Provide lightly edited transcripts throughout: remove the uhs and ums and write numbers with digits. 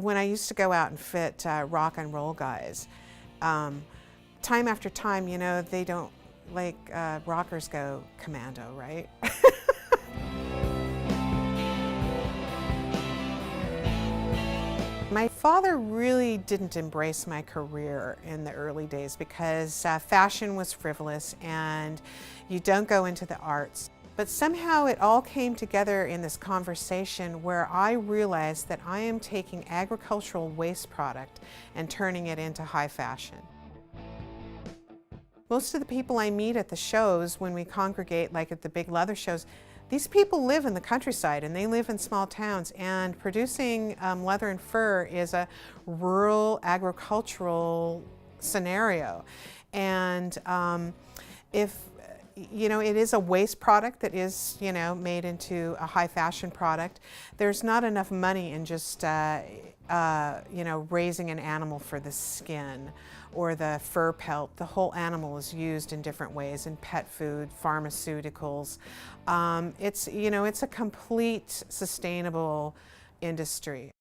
when I used to go out and fit rock and roll guys, time after time, you know, they don't, like rockers go commando, right? My father really didn't embrace my career in the early days because fashion was frivolous and you don't go into the arts. But somehow it all came together in this conversation where I realized that I am taking agricultural waste product and turning it into high fashion. Most of the people I meet at the shows when we congregate, like at the big leather shows, these people live in the countryside and they live in small towns, and producing leather and fur is a rural agricultural scenario. And if you know, it is a waste product that is, you know, made into a high fashion product, there's not enough money in just you know, raising an animal for the skin or the fur pelt. The whole animal is used in different ways in pet food, pharmaceuticals. It's, you know, it's a complete sustainable industry.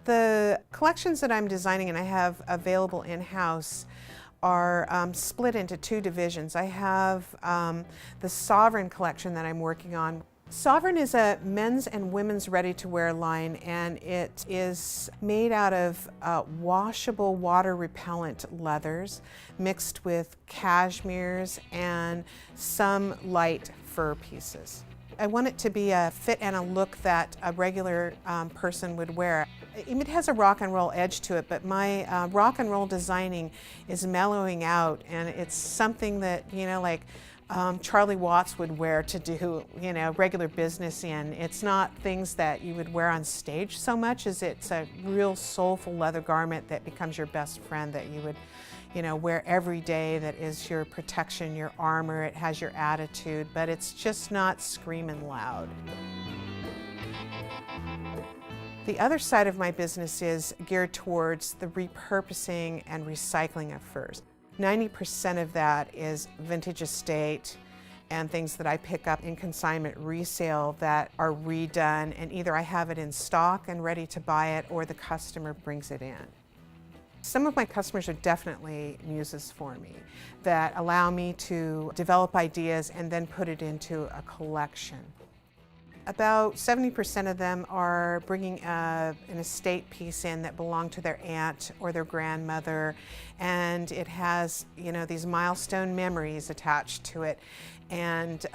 The collections that I'm designing and I have available in-house are split into two divisions. I have the Sovereign collection that I'm working on. Sovereign is a men's and women's ready-to-wear line, and it is made out of washable, water-repellent leathers mixed with cashmeres and some light fur pieces. I want it to be a fit and a look that a regular person would wear. It has a rock and roll edge to it, but my rock and roll designing is mellowing out, and it's something that, you know, like Charlie Watts would wear to do, you know, regular business in. It's not things that you would wear on stage so much as it's a real soulful leather garment that becomes your best friend, that you would, you know, wear every day, that is your protection, your armor. It has your attitude, but it's just not screaming loud. The other side of my business is geared towards the repurposing and recycling of furs. 90% of that is vintage estate and things that I pick up in consignment resale that are redone, and either I have it in stock and ready to buy it or the customer brings it in. Some of my customers are definitely muses for me that allow me to develop ideas and then put it into a collection. About 70% of them are bringing an estate piece in that belonged to their aunt or their grandmother, and it has, you know, these milestone memories attached to it, and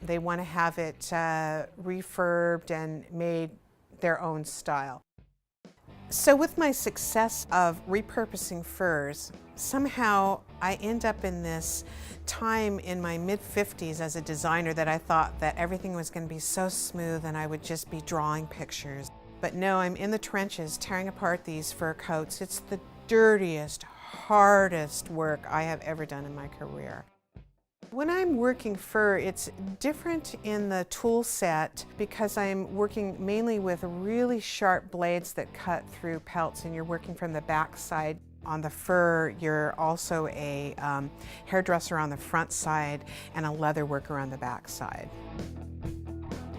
they want to have it refurbed and made their own style. So with my success of repurposing furs, somehow I end up in this time in my mid-50s as a designer that I thought that everything was going to be so smooth and I would just be drawing pictures. But no, I'm in the trenches tearing apart these fur coats. It's the dirtiest, hardest work I have ever done in my career. When I'm working fur, it's different in the tool set because I'm working mainly with really sharp blades that cut through pelts, and you're working from the back side. On the fur, you're also a hairdresser on the front side and a leather worker on the back side.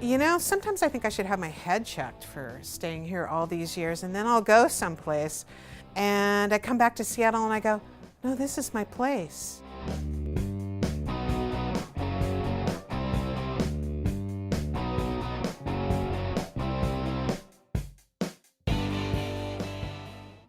You know, sometimes I think I should have my head checked for staying here all these years, and then I'll go someplace and I come back to Seattle and I go, no, this is my place.